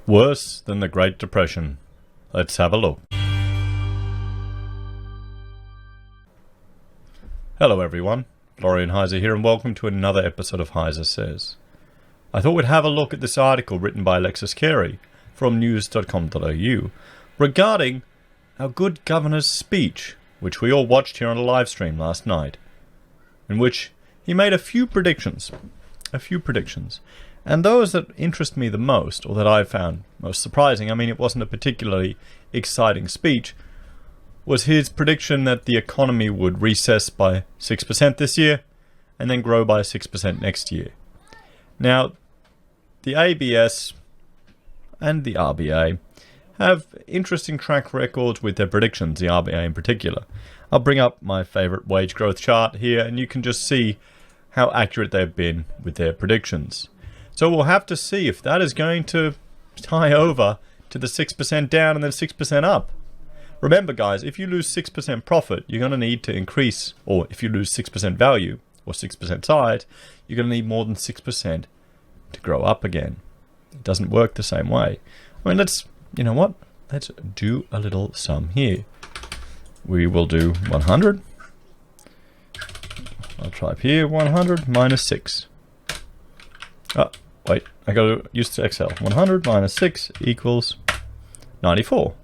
Worse than the Great Depression. Let's have a look. Hello everyone, Florian.Heise here and welcome to another episode of HeiseSays. I thought we'd have a look at this article written by Alexis Carey from news.com.au regarding our good governor's speech, which we all watched here on a live stream last night, in which he made a few predictions. And those that interest me the most, or that I found most surprising, I mean it wasn't a particularly exciting speech, was his prediction that the economy would recess by 6% this year and then grow by 6% next year. Now, the ABS and the RBA have interesting track records with their predictions, the RBA in particular. I'll bring up my favorite wage growth chart here and you can just see how accurate they've been with their predictions. So we'll have to see if that is going to tie over to the 6% down and then 6% up. Remember guys, if you lose 6% profit, you're going to need to increase, or if you lose 6% value or 6% size, you're going to need more than 6% to grow up again. It doesn't work the same way. I mean, let's do a little sum here. We will do 100. I'll type here 100 minus 6. Oh, wait, I got to use Excel. 100 minus 6 equals 94.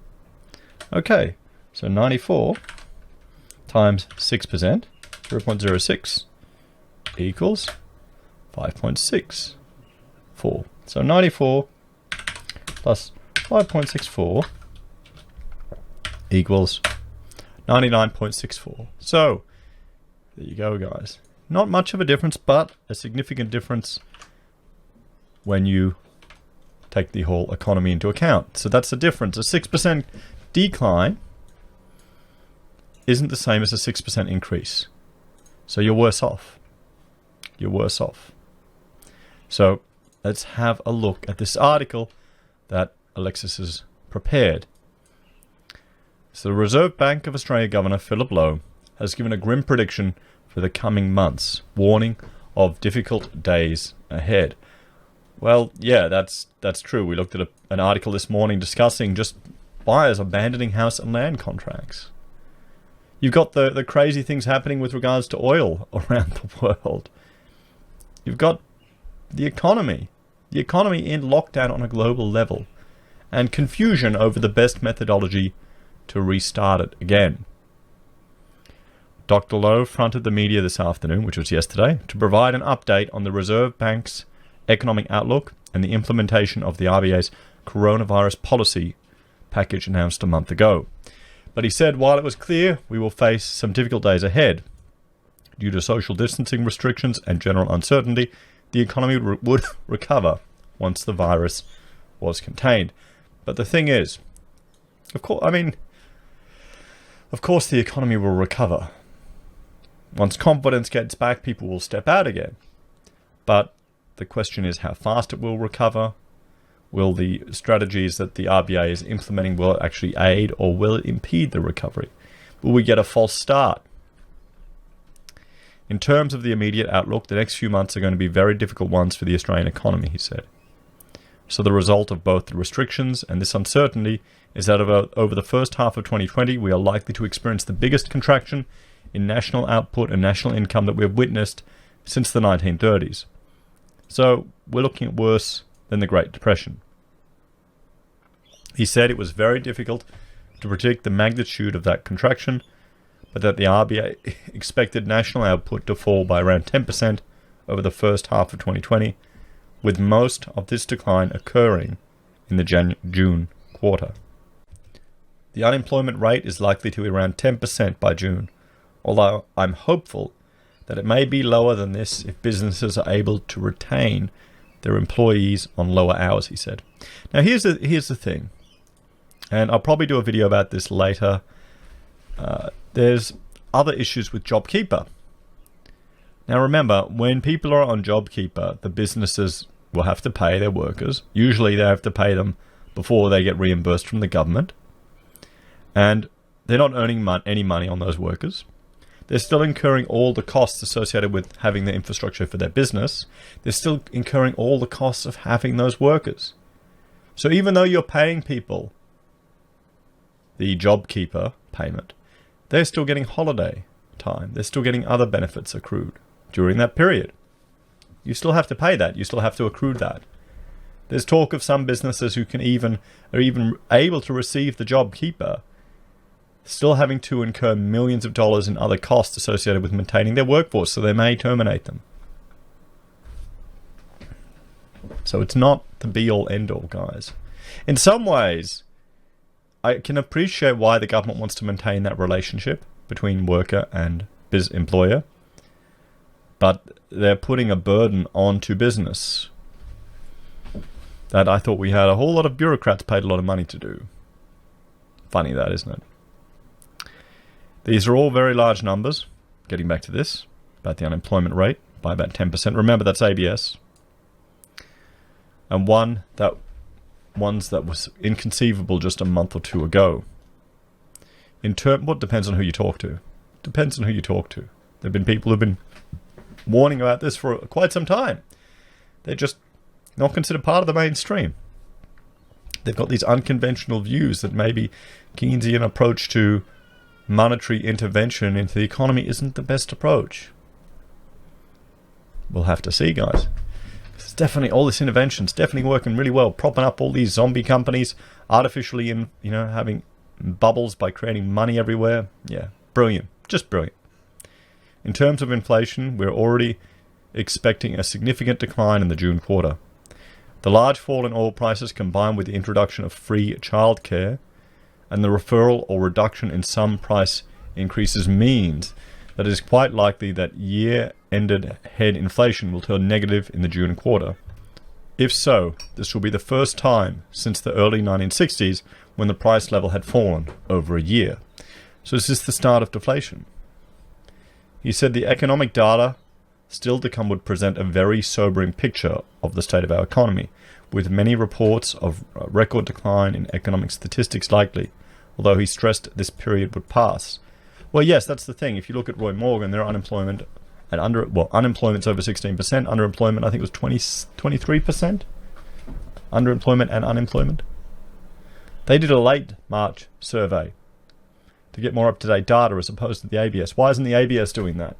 Okay, so 94 times 6%, 0.06, equals 5.64. So 94 plus 5.64 equals 99.64. So, there you go, guys. Not much of a difference, but a significant difference when you take the whole economy into account. So that's the difference. A 6% decline isn't the same as a 6% increase. So you're worse off. You're worse off. So let's have a look at this article that Alexis has prepared. So the Reserve Bank of Australia Governor Philip Lowe has given a grim prediction for the coming months, warning of difficult days ahead. Well, yeah, that's true. We looked at an article this morning discussing just buyers abandoning house and land contracts. You've got the crazy things happening with regards to oil around the world. You've got the economy in lockdown on a global level, and confusion over the best methodology to restart it again. Dr. Lowe fronted the media this afternoon, which was yesterday, to provide an update on the Reserve Bank's economic outlook and the implementation of the RBA's coronavirus policy package announced a month ago. But he said while it was clear we will face some difficult days ahead due to social distancing restrictions and general uncertainty, the economy would recover once the virus was contained. But the thing is, of course the economy will recover. Once confidence gets back, people will step out again. But the question is how fast it will recover. Will the strategies that the RBA is implementing, will it actually aid or will it impede the recovery? Will we get a false start? In terms of the immediate outlook, the next few months are going to be very difficult ones for the Australian economy, he said. So the result of both the restrictions and this uncertainty is that over the first half of 2020, we are likely to experience the biggest contraction in national output and national income that we have witnessed since the 1930s. So we're looking at worse than the Great Depression. He said it was very difficult to predict the magnitude of that contraction, but that the RBA expected national output to fall by around 10% over the first half of 2020, with most of this decline occurring in the June quarter. The unemployment rate is likely to be around 10% by June, although I'm hopeful that it may be lower than this if businesses are able to retain their employees on lower hours, he said. Now here's the thing, and I'll probably do a video about this later. There's other issues with JobKeeper. Now remember, when people are on JobKeeper, the businesses will have to pay their workers. Usually they have to pay them before they get reimbursed from the government. And they're not earning any money on those workers. They're still incurring all the costs associated with having the infrastructure for their business. They're still incurring all the costs of having those workers. So even though you're paying people the JobKeeper payment, they're still getting holiday time. They're still getting other benefits accrued during that period. You still have to pay that. You still have to accrue that. There's talk of some businesses who are even able to receive the JobKeeper still having to incur millions of dollars in other costs associated with maintaining their workforce, so they may terminate them. So it's not the be-all, end-all, guys. In some ways, I can appreciate why the government wants to maintain that relationship between worker and employer, but they're putting a burden onto business that I thought we had a whole lot of bureaucrats paid a lot of money to do. Funny that, isn't it? These are all very large numbers. Getting back to this, about the unemployment rate by about 10%. Remember, that's ABS. And ones that was inconceivable just a month or two ago. What depends on who you talk to. Depends on who you talk to. There have been people who've been warning about this for quite some time. They're just not considered part of the mainstream. They've got these unconventional views that maybe Keynesian approach to monetary intervention into the economy isn't the best approach. We'll have to see, guys. It's definitely, all this intervention's definitely working really well, propping up all these zombie companies, artificially having bubbles by creating money everywhere. Yeah, brilliant. Just brilliant. In terms of inflation, we're already expecting a significant decline in the June quarter. The large fall in oil prices, combined with the introduction of free childcare and the referral or reduction in some price increases, means that it is quite likely that year-ended head inflation will turn negative in the June quarter. If so, this will be the first time since the early 1960s when the price level had fallen over a year. So is this the start of deflation? He said the economic data still to come would present a very sobering picture of the state of our economy, with many reports of record decline in economic statistics likely, although he stressed this period would pass. Well, yes, that's the thing. If you look at Roy Morgan, their unemployment unemployment's over 16%. Underemployment, I think, was 23%. Underemployment and unemployment. They did a late March survey to get more up-to-date data as opposed to the ABS. Why isn't the ABS doing that?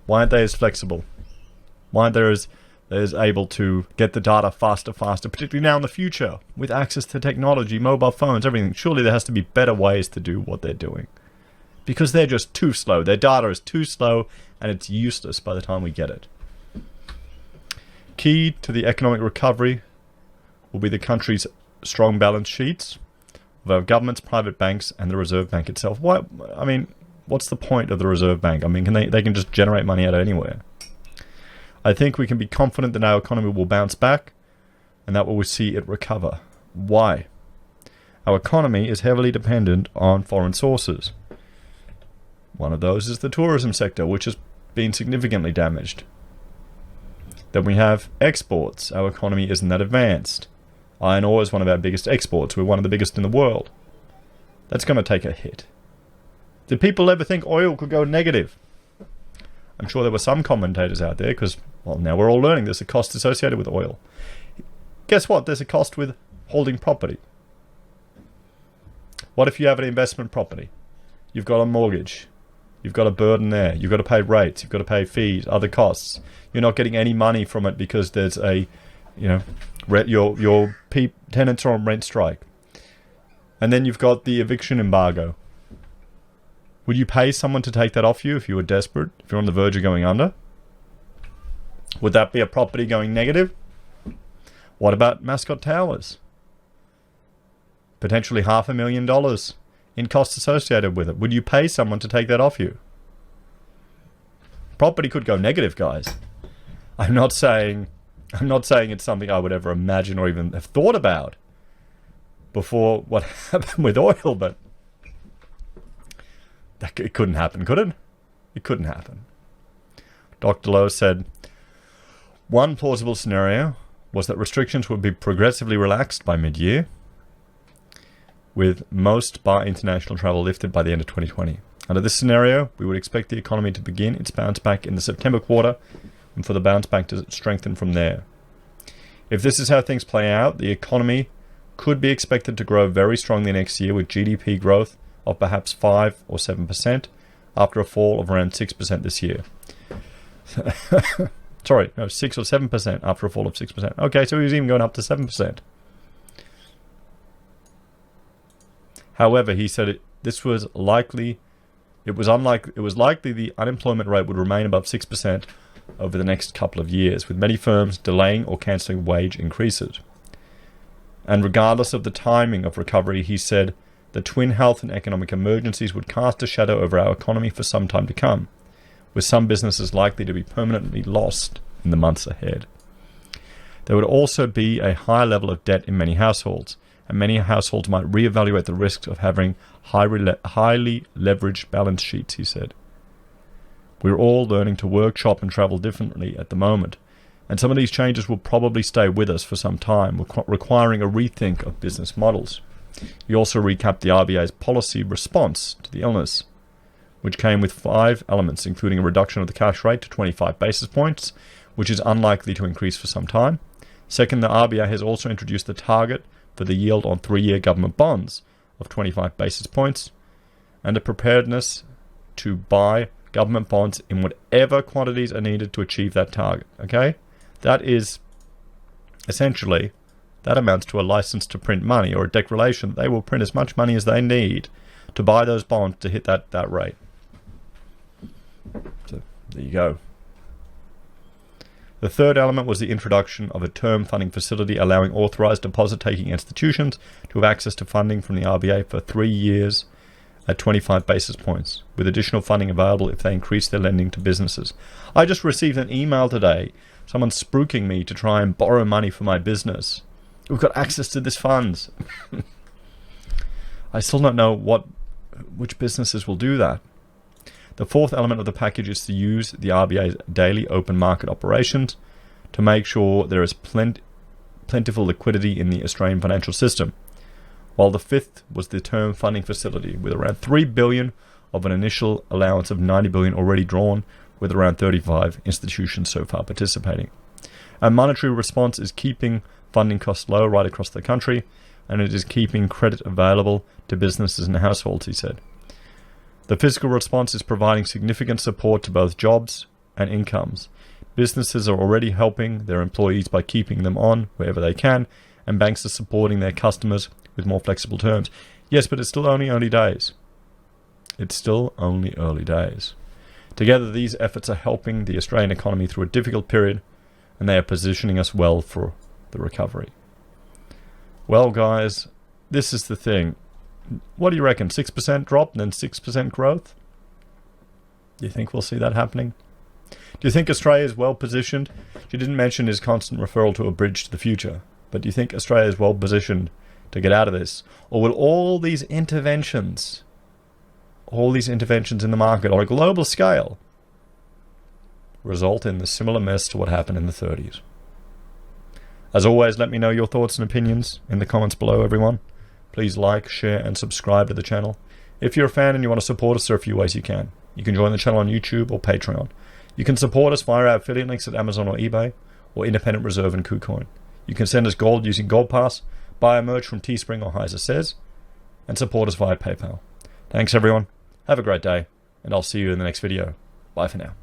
Why aren't they as flexible? Why aren't they as able to get the data faster, particularly now in the future with access to technology, mobile phones, everything? Surely there has to be better ways to do what they're doing, because they're just too slow. Their data is too slow and it's useless by the time we get it. Key to the economic recovery will be the country's strong balance sheets of our governments, private banks, and the Reserve Bank itself. What's the point of the Reserve Bank? They can just generate money out of anywhere. I think we can be confident that our economy will bounce back and that we will see it recover. Why? Our economy is heavily dependent on foreign sources. One of those is the tourism sector, which has been significantly damaged. Then we have exports. Our economy isn't that advanced. Iron ore is one of our biggest exports. We're one of the biggest in the world. That's going to take a hit. Did people ever think oil could go negative? I'm sure there were some commentators out there because, now we're all learning there's a cost associated with oil. Guess what? There's a cost with holding property. What if you have an investment property? You've got a mortgage. You've got a burden there. You've got to pay rates. You've got to pay fees, other costs. You're not getting any money from it because there's your tenants are on rent strike. And then you've got the eviction embargo. Would you pay someone to take that off you if you were desperate, if you're on the verge of going under? Would that be a property going negative? What about Mascot Towers? Potentially $500,000 in costs associated with it. Would you pay someone to take that off you? Property could go negative, guys. I'm not saying it's something I would ever imagine or even have thought about before what happened with oil, but it couldn't happen, could it? It couldn't happen. Dr. Lowe said, one plausible scenario was that restrictions would be progressively relaxed by mid-year, with most bar international travel lifted by the end of 2020. Under this scenario, we would expect the economy to begin its bounce back in the September quarter and for the bounce back to strengthen from there. If this is how things play out, the economy could be expected to grow very strongly next year, with GDP growth of perhaps 5 or 7% after a fall of around 6% this year. Sorry, no, 6 or 7% after a fall of 6%. Okay, so he was even going up to 7%. However, he said it was likely the unemployment rate would remain above 6% over the next couple of years, with many firms delaying or cancelling wage increases. And regardless of the timing of recovery, he said the twin health and economic emergencies would cast a shadow over our economy for some time to come, with some businesses likely to be permanently lost in the months ahead. There would also be a high level of debt in many households, and many households might reevaluate the risks of having highly leveraged balance sheets, he said. We're all learning to work, shop and travel differently at the moment, and some of these changes will probably stay with us for some time, requiring a rethink of business models. He also recapped the RBA's policy response to the illness, which came with 5 elements, including a reduction of the cash rate to 25 basis points, which is unlikely to increase for some time. Second, the RBA has also introduced the target for the yield on 3-year government bonds of 25 basis points, and a preparedness to buy government bonds in whatever quantities are needed to achieve that target. Okay? That is essentially, that amounts to a license to print money, or a declaration. They will print as much money as they need to buy those bonds to hit that rate. So there you go. The third element was the introduction of a term funding facility allowing authorized deposit-taking institutions to have access to funding from the RBA for 3 years at 25 basis points, with additional funding available if they increase their lending to businesses. I just received an email today, someone spruiking me to try and borrow money for my business. We've got access to this funds. I still don't know which businesses will do that. The fourth element of the package is to use the RBA's daily open market operations to make sure there is plentiful liquidity in the Australian financial system, while the fifth was the term funding facility, with around $3 billion of an initial allowance of $90 billion already drawn, with around 35 institutions so far participating. Our monetary response is keeping funding costs low right across the country, and it is keeping credit available to businesses and households, he said. The fiscal response is providing significant support to both jobs and incomes. Businesses are already helping their employees by keeping them on wherever they can, and banks are supporting their customers with more flexible terms. Yes, but it's still only early days. It's still only early days. Together, these efforts are helping the Australian economy through a difficult period, and they are positioning us well for the recovery. Well, guys, this is the thing. What do you reckon? 6% drop and then 6% growth? Do you think we'll see that happening? Do you think Australia is well positioned? You didn't mention his constant referral to a bridge to the future, but do you think Australia is well positioned to get out of this? Or will all these interventions in the market on a global scale result in the similar mess to what happened in the 30s? As always, let me know your thoughts and opinions in the comments below, everyone. Please like, share, and subscribe to the channel. If you're a fan and you want to support us, there are a few ways you can. You can join the channel on YouTube or Patreon. You can support us via our affiliate links at Amazon or eBay, or Independent Reserve and Kucoin. You can send us gold using Gold Pass, buy our merch from Teespring or HeiseSays, and support us via PayPal. Thanks, everyone. Have a great day, and I'll see you in the next video. Bye for now.